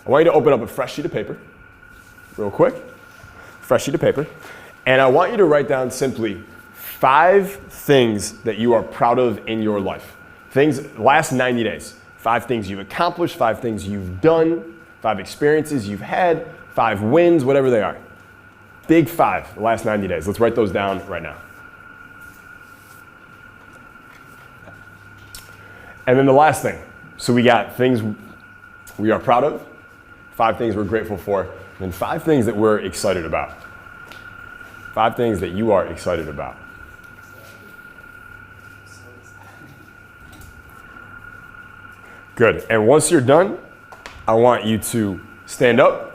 I want you to open up a fresh sheet of paper, real quick. Fresh sheet of paper. And I want you to write down simply 5 things that you are proud of in your life. Things, last 90 days. 5 things you've accomplished, 5 things you've done, 5 experiences you've had, 5 wins, whatever they are. Big 5, the last 90 days. Let's write those down right now. And then the last thing. So we got things we are proud of, 5 things we're grateful for, and 5 things that we're excited about. 5 things that you are excited about. Good. And once you're done, I want you to stand up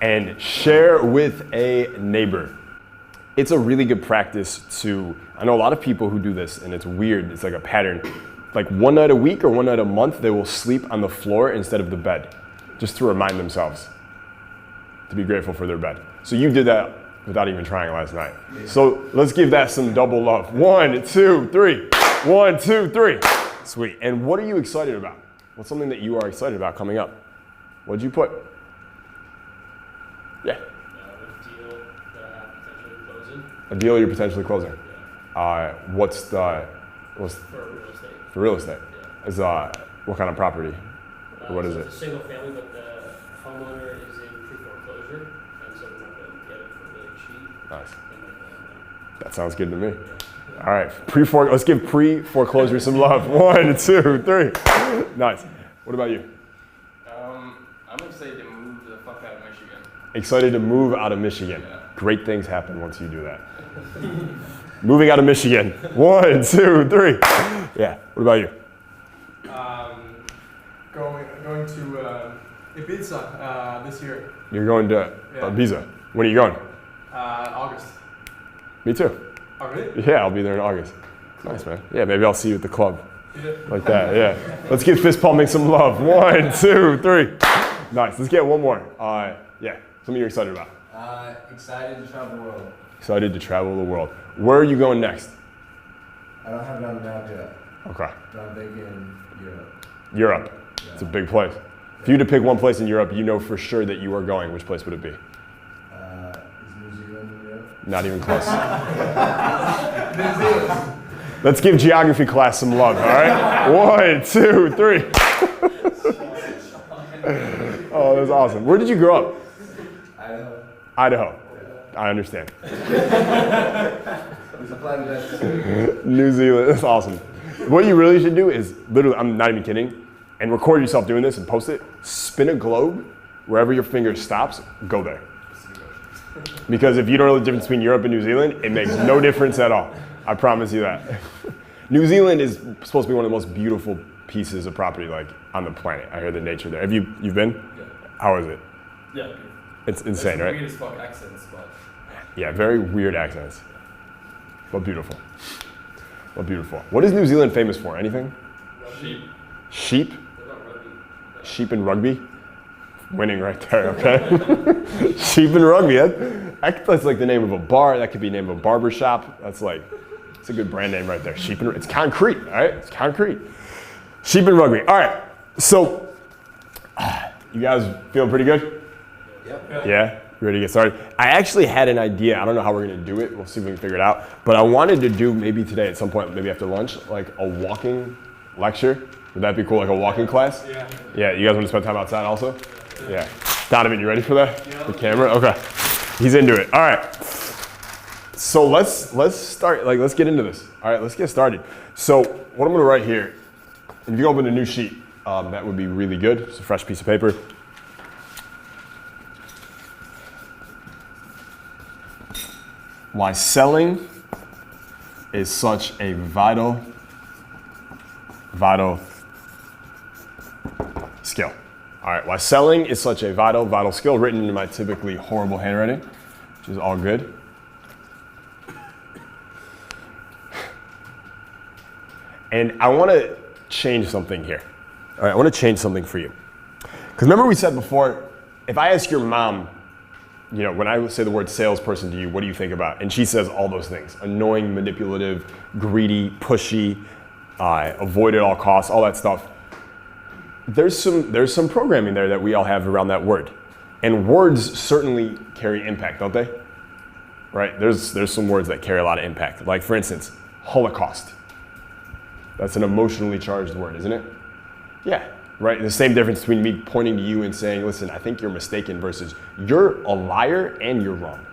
and share with a neighbor. It's a really good practice to, I know a lot of people who do this, and it's weird, it's like a pattern. Like one night a week or one night a month, they will sleep on the floor instead of the bed, just to remind themselves to be grateful for their bed. So you did that without even trying last night. Yeah. So let's give that some double love. 1, 2, 3. 1, 2, 3. Sweet. And what are you excited about? What's something that you are excited about coming up? What'd you put? Yeah. A deal that I have potentially closing. A deal you're potentially closing. Yeah. What's For real estate. For real estate? Yeah. Is what kind of property? What is so it? It's a single family, but the homeowner is in pre-foreclosure, and so we're not going to get it for really cheap. Nice. And That sounds good to me. yeah. All right, let's give pre-foreclosure some love. 1, 2, 3. Nice. What about you? I'm excited to move the fuck out of Michigan. Excited to move out of Michigan. Yeah. Great things happen once you do that. Moving out of Michigan. 1, 2, 3. Yeah. What about you? Going to Ibiza this year. You're going to Ibiza. When are you going? August. Me too. Oh, really? Yeah, I'll be there in August. Nice, man. Yeah, maybe I'll see you at the club. Yeah. Like that, yeah. Let's give fist pumping some love. 1, 2, 3. Nice. Let's get one more. Yeah. Something you're excited about. Excited to travel the world. Excited to travel the world. Where are you going next? I don't have it on the map yet, Okay. but I'm thinking Europe. Europe. Yeah. It's a big place. If you had to pick one place in Europe, you know for sure that you are going. Which place would it be? Is New Zealand in Europe? Not even close. Let's give geography class some love, all right? 1, 2, 3. Oh, that's awesome. Where did you grow up? Idaho. Idaho. I understand. There's a plan that. New Zealand. That's awesome. What you really should do is literally, I'm not even kidding, and record yourself doing this and post it. Spin a globe wherever your finger stops, go there. Because if you don't know the difference between Europe and New Zealand, it makes no difference at all. I promise you that. New Zealand is supposed to be one of the most beautiful pieces of property like on the planet. I hear the nature there. Have you've been? Yeah. How is it? Yeah. It's insane, right? Weird as fuck accents, but Yeah, very weird accents. But beautiful. But beautiful. What is New Zealand famous for? Anything? sheep. Sheep? What about rugby? Sheep and rugby? Winning right there, okay? Sheep and rugby. That's like the name of a bar. That could be the name of a barber shop. That's like, it's a good brand name right there. Sheep and it's concrete, all right? It's concrete. Sheep and rugby. All right, so you guys feeling pretty good? Yep. Yeah? You ready to get started? I actually had an idea. I don't know how we're gonna do it. We'll see if we can figure it out. But I wanted to do maybe today at some point, maybe after lunch, like a walking lecture. Would that be cool, like a walking class? Yeah. Yeah, you guys wanna spend time outside also? Yeah. Donovan, you ready for that? Yeah. The camera? Okay. He's into it. All right. So let's start, let's get into this. All right, let's get started. So what I'm gonna write here, if you open a new sheet, that would be really good. It's a fresh piece of paper. Why selling is such a vital skill. All right, why selling is such a vital skill, written in my typically horrible handwriting, which is all good. And I want to change something here. All right, I want to change something for you. Because remember we said before, if I ask your mom, you know, when I say the word salesperson to you, what do you think about? And she says all those things: annoying, manipulative, greedy, pushy, avoid at all costs, all that stuff. there's some programming there that we all have around that word. And words certainly carry impact, don't they? Right? There's some words that carry a lot of impact. Like, for instance, Holocaust. That's an emotionally charged word, isn't it? Yeah, right? The same difference between me pointing to you and saying, listen, I think you're mistaken versus you're a liar and you're wrong.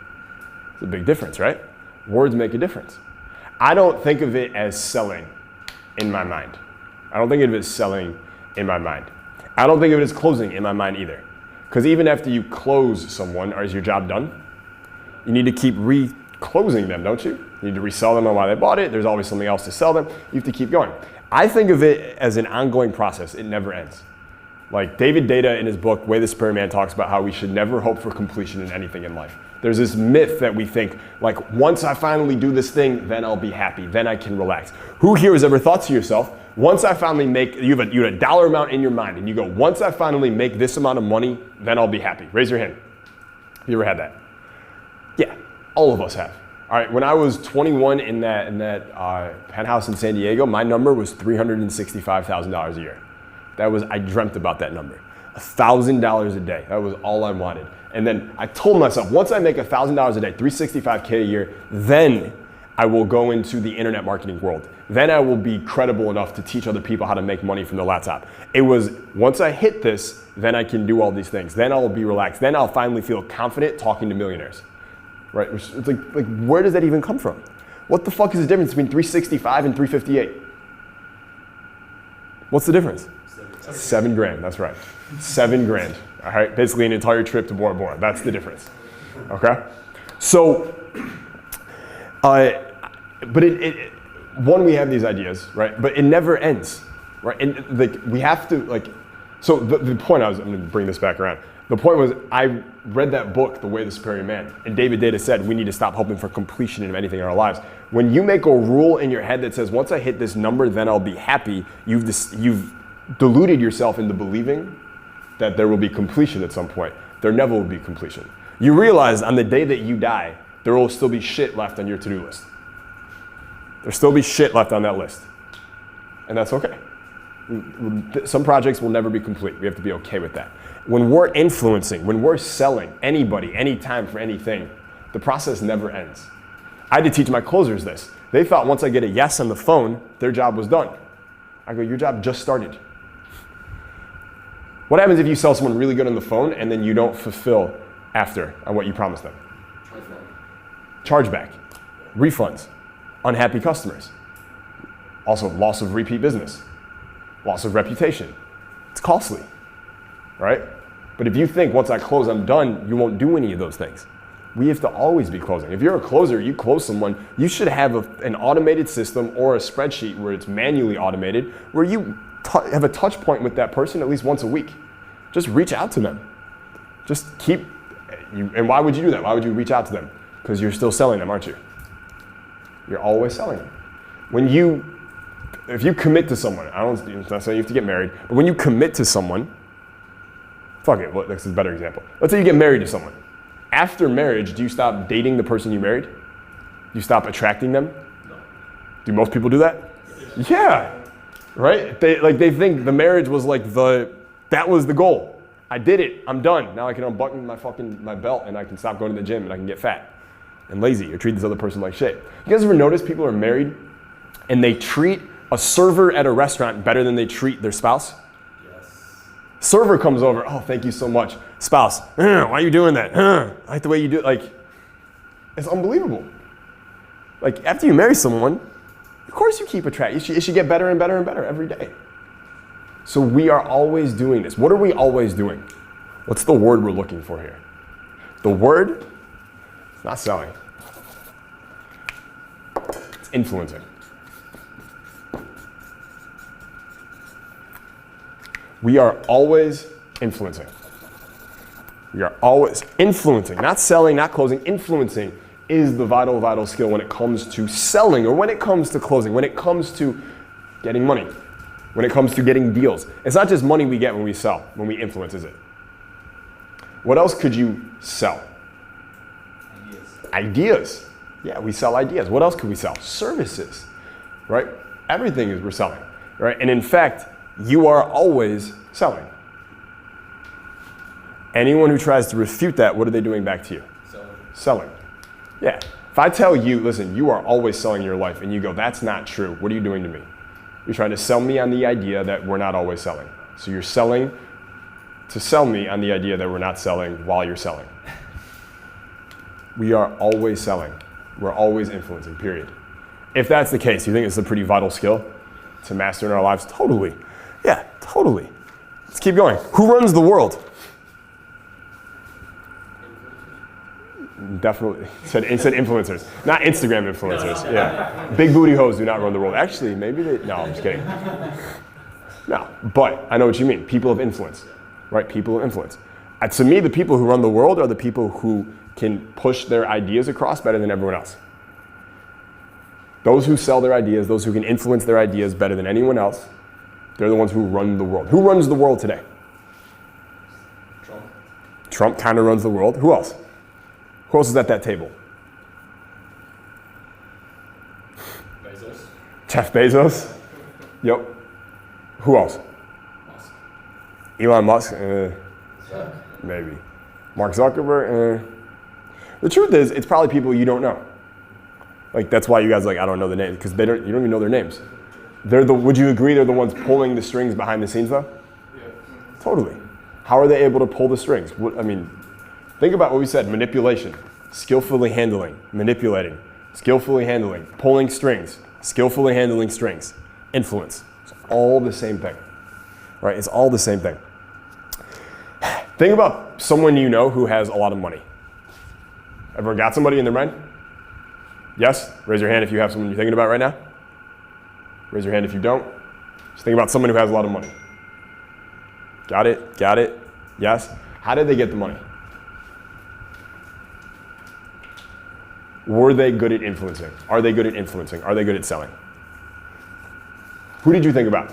It's a big difference, right? Words make a difference. I don't think of it as selling in my mind. I don't think of it as selling in my mind. I don't think of it as closing in my mind either. Because even after you close someone, or is your job done? You need to keep re-closing them, don't you? You need to resell them on why they bought it. There's always something else to sell them. You have to keep going. I think of it as an ongoing process. It never ends. Like David Data in his book, Way the Superior Man, talks about how we should never hope for completion in anything in life. There's this myth that we think, like, once I finally do this thing, then I'll be happy, then I can relax. Who here has ever thought to yourself, once I finally make, you have a dollar amount in your mind, and you go, once I finally make this amount of money, then I'll be happy? Raise your hand. Have you ever had that? Yeah, all of us have. All right, when I was 21 in that penthouse in San Diego, my number was $365,000 a year. I dreamt about that number. $1,000 a day, that was all I wanted. And then I told myself, once I make $1,000 a day, $365K a year, then I will go into the internet marketing world. Then I will be credible enough to teach other people how to make money from their laptop. It was, once I hit this, then I can do all these things. Then I'll be relaxed. Then I'll finally feel confident talking to millionaires. Right? It's like where does that even come from? What the fuck is the difference between 365 and 358? What's the difference? $7,000, that's right. $7,000, all right? Basically an entire trip to Bora Bora, that's the difference, okay? So, but one, we have these ideas, right? But it never ends, right? And we have to, so the point I'm gonna bring this back around. The point was, I read that book, The Way the Superior Man, and David Data said we need to stop hoping for completion in anything in our lives. When you make a rule in your head that says, once I hit this number, then I'll be happy, you've deluded yourself into believing that there will be completion at some point. There never will be completion. You realize on the day that you die, there will still be shit left on your to-do list. There'll still be shit left on that list. And that's okay. Some projects will never be complete. We have to be okay with that. When we're influencing, when we're selling anybody, anytime for anything, the process never ends. I had to teach my closers this. They thought once I get a yes on the phone, their job was done. I go, your job just started. What happens if you sell someone really good on the phone and then you don't fulfill after on what you promised them? Chargeback, refunds, unhappy customers. Also, loss of repeat business, loss of reputation. It's costly, right? But if you think once I close, I'm done, you won't do any of those things. We have to always be closing. If you're a closer, you close someone, you should have an automated system or a spreadsheet where it's manually automated, where you have a touch point with that person at least once a week. Just reach out to them. Just and why would you do that? Why would you reach out to them? Because you're still selling them, aren't you? You're always selling them. If you commit to someone, I'm not saying you have to get married, but when you commit to someone, fuck it, this is a better example. Let's say you get married to someone. After marriage, do you stop dating the person you married? Do you stop attracting them? No. Do most people do that? Yeah, right? They think the marriage was that was the goal. I did it, I'm done. Now I can unbutton my belt and I can stop going to the gym and I can get fat and lazy or treat this other person like shit. You guys ever notice people are married and they treat a server at a restaurant better than they treat their spouse? Yes. Server comes over, oh, thank you so much. Spouse, why are you doing that? I like the way you do it. It's unbelievable. After you marry someone, of course you keep attracting. It should get better and better and better every day. So we are always doing this. What are we always doing? What's the word we're looking for here? The word, it's not selling. It's influencing. We are always influencing. We are always influencing, not selling, not closing. Influencing is the vital skill when it comes to selling or when it comes to closing, when it comes to getting money, when it comes to getting deals. It's not just money we get when we sell, when we influence, is it? What else could you sell? Ideas. Yeah, we sell ideas. What else could we sell? Services, right? Everything we're selling, right? And in fact, You are always selling. Anyone who tries to refute that, what are they doing back to you? Selling. Yeah. If I tell you, listen, you are always selling your life, and you go, that's not true, what are you doing to me? You're trying to sell me on the idea that we're not always selling. So you're selling to sell me on the idea that we're not selling while you're selling. We are always selling. We're always influencing, period. If that's the case, you think it's a pretty vital skill to master in our lives? Totally. Yeah, totally. Let's keep going. Who runs the world? Definitely. It said influencers, not Instagram influencers. No. Yeah. Big booty hoes do not run the world. Actually, maybe they, no, I'm just kidding. No, but I know what you mean. People of influence, right? People of influence. To me, the people who run the world are the people who can push their ideas across better than everyone else. Those who sell their ideas, those who can influence their ideas better than anyone else, they're the ones who run the world. Who runs the world today? Trump. Trump kind of runs the world. Who else? Who else is at that table? Bezos. Jeff Bezos. Yep. Who else? Musk. Elon Musk. Maybe. Mark Zuckerberg. The truth is, it's probably people you don't know. Like that's why you guys are like, I don't know the names, because you don't even know their names. Would you agree they're the ones pulling the strings behind the scenes though? Yeah. Totally. How are they able to pull the strings? Think about what we said, manipulation, skillfully handling, manipulating, skillfully handling, pulling strings, skillfully handling strings, influence. It's all the same thing, right? It's all the same thing. Think about someone you know who has a lot of money. Ever got somebody in their mind? Yes? Raise your hand if you have someone you're thinking about right now. Raise your hand if you don't. Just think about someone who has a lot of money. Got it? Got it? Yes? How did they get the money? Were they good at influencing? Are they good at influencing? Are they good at selling? Who did you think about?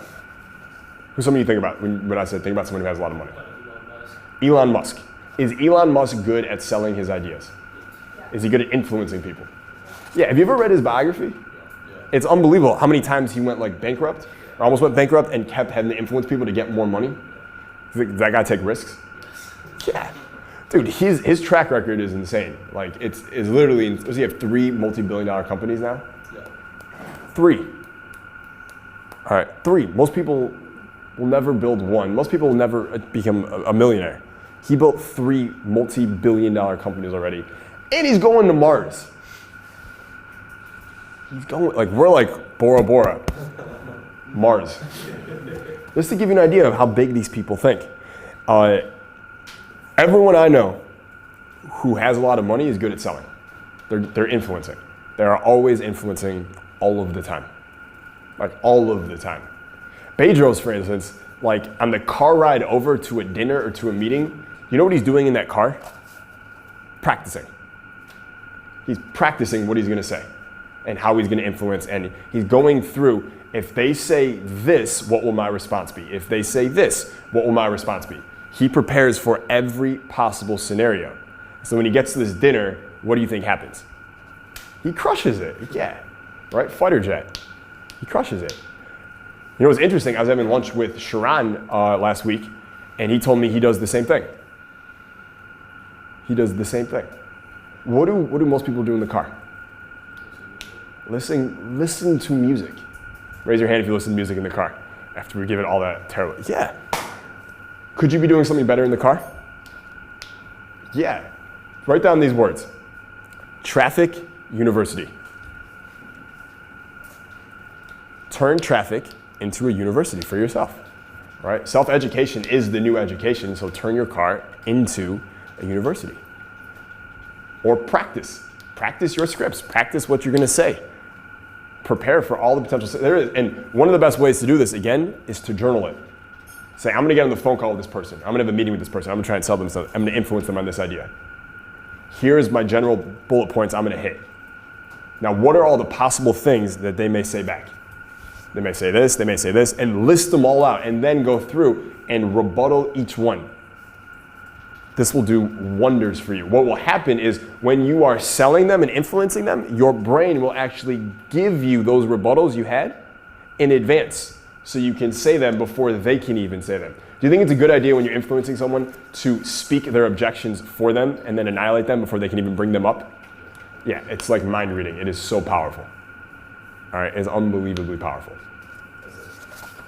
Who's someone you think about when I said think about someone who has a lot of money? Elon Musk. Is Elon Musk good at selling his ideas? Is he good at influencing people? Yeah, have you ever read his biography? It's unbelievable how many times he went like bankrupt, or almost went bankrupt, and kept having to influence people to get more money. Does that guy take risks? Yeah. Dude, his track record is insane. Like, it's literally, does he have 3 multi-billion-dollar companies now? Yeah. 3. All right, 3. Most people will never build one. Most people will never become a millionaire. He built 3 multi-billion-dollar companies already, and he's going to Mars. He's going, like, we're like Bora Bora, Mars. Just to give you an idea of how big these people think. Everyone I know who has a lot of money is good at selling. They're influencing. They are always influencing all of the time. Like all of the time. Bedros, for instance, like on the car ride over to a dinner or to a meeting, you know what he's doing in that car? Practicing. He's practicing what he's gonna say and how he's gonna influence, and he's going through, if they say this, what will my response be? If they say this, what will my response be? He prepares for every possible scenario. So when he gets to this dinner, what do you think happens? He crushes it. Yeah, right? Fighter jet. He crushes it. You know what's interesting? I was having lunch with Sharon last week, and he told me he does the same thing. He does the same thing. What do most people do in the car? Listen to music. Raise your hand if you listen to music in the car after we give it all that terrible. Yeah. Could you be doing something better in the car? Yeah. Write down these words. Traffic University. Turn traffic into a university for yourself. Right? Self-education is the new education, so turn your car into a university. Or practice. Practice your scripts. Practice what you're going to say. Prepare for all the potential. And one of the best ways to do this, again, is to journal it. Say, I'm going to get on the phone call with this person. I'm going to have a meeting with this person. I'm going to try and sell them something. I'm going to influence them on this idea. Here's my general bullet points I'm going to hit. Now, what are all the possible things that they may say back? They may say this, and list them all out, and then go through and rebuttal each one. This will do wonders for you. What will happen is when you are selling them and influencing them, your brain will actually give you those rebuttals you had in advance. so you can say them before they can even say them. Do you think it's a good idea when you're influencing someone to speak their objections for them and then annihilate them before they can even bring them up? Yeah, it's like mind reading. It is so powerful. All right, it's unbelievably powerful.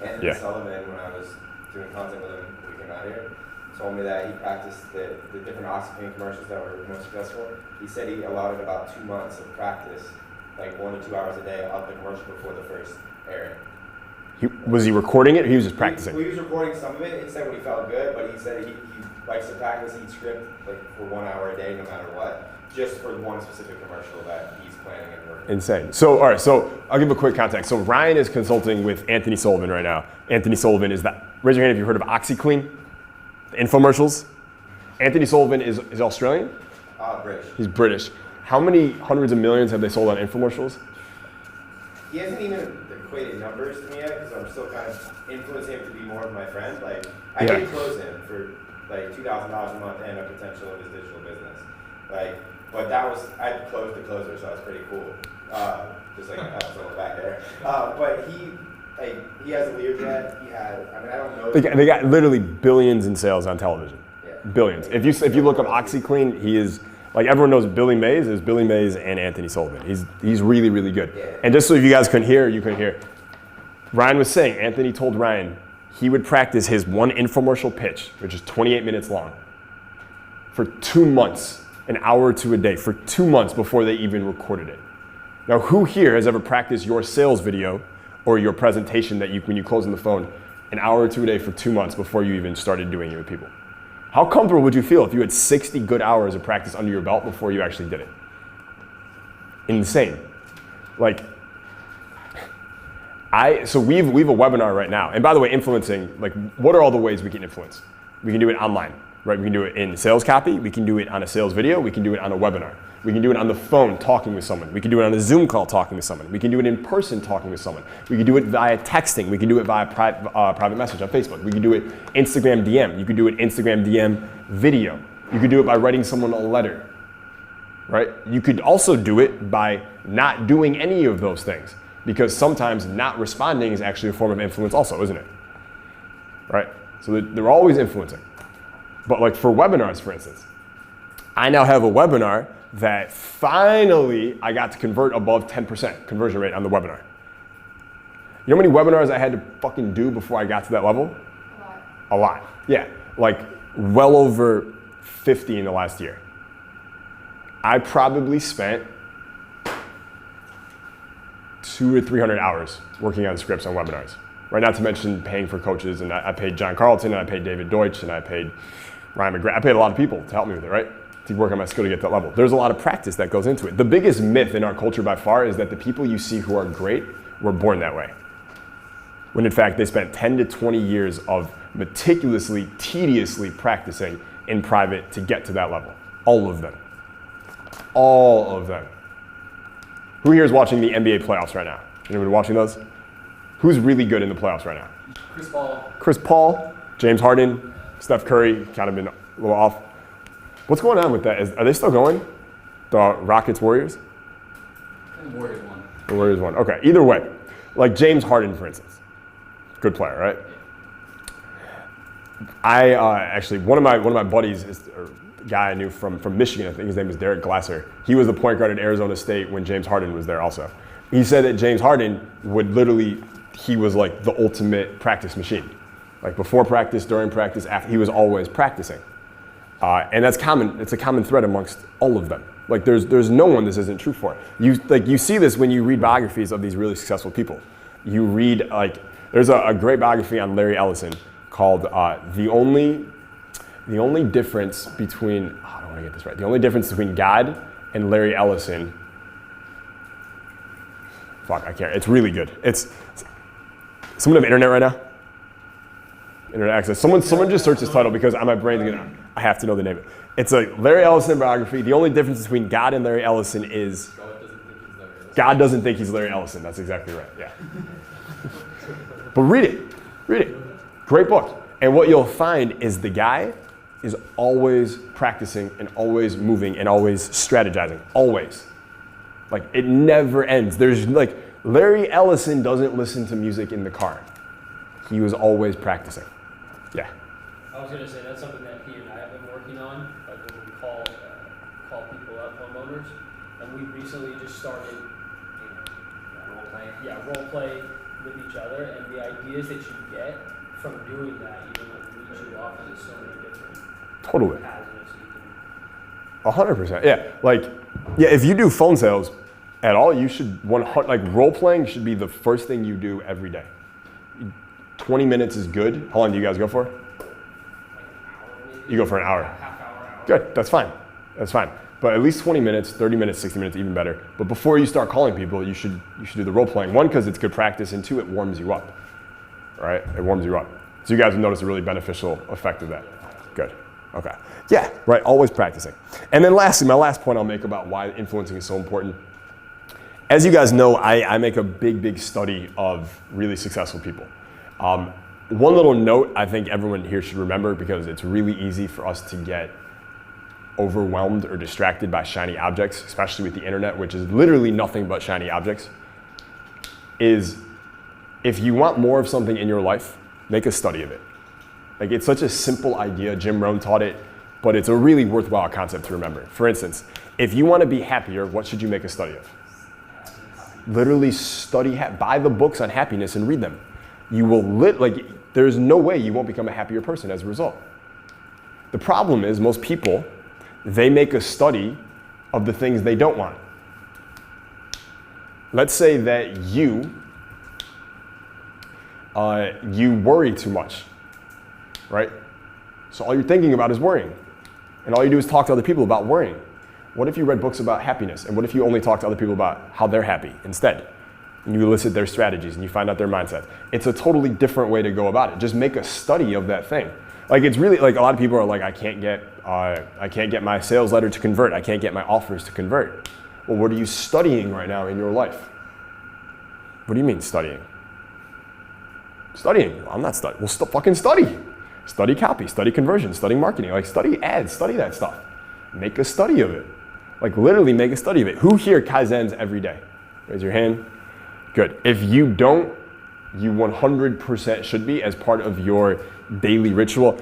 Anthony Yeah. Sullivan, when I was doing content with him when we came out here, told me that he practiced the different OxyClean commercials that were most successful. He said he allotted about 2 months of practice, like 1 to 2 hours a day of the commercial before the first airing. Was he recording it or he was just practicing? He was recording some of it. He said when he felt good, but he said he likes to practice each script like for 1 hour a day, no matter what, just for one specific commercial that he's planning and working. Insane. So, all right, so I'll give a quick context. So Ryan is consulting with Anthony Sullivan right now. Anthony Sullivan is that, raise your hand if you've heard of OxyClean, the infomercials. Anthony Sullivan is Australian? British. He's British. How many hundreds of millions have they sold on infomercials? He hasn't even equated numbers to me yet because I'm still kind of influencing him to be more of my friend. Like, I Yeah. did close him for like $2,000 a month and a potential of his digital business. Like, but that was, I closed the closer, so that's pretty cool. Just like I was on the back there. But he has a Learjet. He had, I mean, I don't know. They got literally billions in sales on television. Yeah. Billions. If you look up OxyClean, he is, like everyone knows Billy Mays is Billy Mays and Anthony Sullivan. He's really, really good. Yeah. And just so you guys couldn't hear, you couldn't hear. Ryan was saying, Anthony told Ryan he would practice his one infomercial pitch, which is 28 minutes long, for 2 months, an hour or two a day, for 2 months before they even recorded it. Now, who here has ever practiced your sales video or your presentation that when you close on the phone, an hour or two a day for 2 months before you even started doing it with people? How comfortable would you feel if you had 60 good hours of practice under your belt before you actually did it? Insane. Like, so we've a webinar right now. And by the way, influencing, like, what are all the ways we can influence? We can do it online, right? We can do it in sales copy. We can do it on a sales video. We can do it on a webinar. We can do it on the phone talking with someone. We can do it on a Zoom call talking with someone. We can do it in person talking with someone. We can do it via texting. We can do it via private message on Facebook. We can do it Instagram DM. You can do it Instagram DM video. You could do it by writing someone a letter, right? You could also do it by not doing any of those things, because sometimes not responding is actually a form of influence also, isn't it? Right? So they're always influencing. But like for webinars, for instance, I now have a webinar that finally I got to convert above 10% conversion rate on the webinar. You know how many webinars I had to fucking do before I got to that level? A lot. Yeah, like well over 50 in the last year. I probably spent 200 or 300 hours working on scripts on webinars. Right, not to mention paying for coaches, and I paid John Carlton, and I paid David Deutsch, and I paid Ryan McGrath. I paid a lot of people to help me with it, right? To work on my skill to get to that level. There's a lot of practice that goes into it. The biggest myth in our culture by far is that the people you see who are great were born that way. When in fact, they spent 10 to 20 years of meticulously, tediously practicing in private to get to that level. All of them. All of them. Who here is watching the NBA playoffs right now? Anybody watching those? Who's really good in the playoffs right now? Chris Paul. Chris Paul, James Harden, Steph Curry, kind of been a little off. What's going on with that? Are they still going? The Rockets, Warriors? And Warriors won. The Warriors won. Okay, either way. Like James Harden, for instance. Good player, right? I actually, one of my buddies is a guy I knew from Michigan. I think his name is Derek Glasser. He was the point guard at Arizona State when James Harden was there also. He said that James Harden would literally, he was like the ultimate practice machine. Like before practice, during practice, after, he was always practicing. And that's common. It's a common thread amongst all of them. Like there's no one this isn't true for. You see this when you read biographies of these really successful people. You read there's a great biography on Larry Ellison called the only difference between I don't want to get this right. The only difference between God and Larry Ellison. Fuck, I can't. It's really good. It's someone have internet right now. Internet access. Someone just search this title because my brain's gonna. I have to know the name of it. It's a Larry Ellison biography. The only difference between God and Larry Ellison is God doesn't think he's Larry Ellison. That's exactly right. Yeah. But read it. Great book. And what you'll find is the guy is always practicing and always moving and always strategizing. Always. Like it never ends. There's like Larry Ellison doesn't listen to music in the car. He was always practicing. Yeah. I was gonna say that's something that he and I have been working on, like when we call people up, homeowners, and we recently just started, Role playing. role play with each other, and the ideas that you get from doing that, even when we lead you off into so many different Totally. paths, so you can 100%. Yeah. Like, yeah, if you do phone sales at all, you should, like role playing should be the first thing you do every day. 20 minutes is good. How long do you guys go for? like an hour maybe. You go for an hour. Half hour. Good, that's fine. That's fine. But at least 20 minutes, 30 minutes, 60 minutes, even better. But before you start calling people, you should do the role playing. One, because it's good practice, and two, it warms you up. Right? It warms you up. So you guys will notice a really beneficial effect of that. Good. Okay. Yeah, right, always practicing. And then lastly, my last point I'll make about why influencing is so important. As you guys know, I make a big study of really successful people. One little note I think everyone here should remember, because it's really easy for us to get overwhelmed or distracted by shiny objects, especially with the internet, which is literally nothing but shiny objects, is if you want more of something in your life, make a study of it. Like, it's such a simple idea. Jim Rohn taught it, but it's a really worthwhile concept to remember. For instance, if you want to be happier, what should you make a study of? Literally study, buy the books on happiness and read them. You will there's no way you won't become a happier person as a result. The problem is most people, they make a study of the things they don't want. Let's say that you worry too much, right? So all you're thinking about is worrying. And all you do is talk to other people about worrying. What if you read books about happiness? And what if you only talk to other people about how they're happy instead? And you elicit their strategies and you find out their mindset. It's a totally different way to go about it. Just make a study of that thing. Like, it's really, like, a lot of people are like, I can't get my sales letter to convert. I can't get my offers to convert. Well, what are you studying right now in your life? What do you mean studying? Studying. Well, I'm not studying. Well, fucking study. Study copy, study conversion, study marketing. Like, study ads, study that stuff. Make a study of it. Like, literally make a study of it. Who here Kaizens every day? Raise your hand. Good. If you don't, you 100% should be, as part of your daily ritual.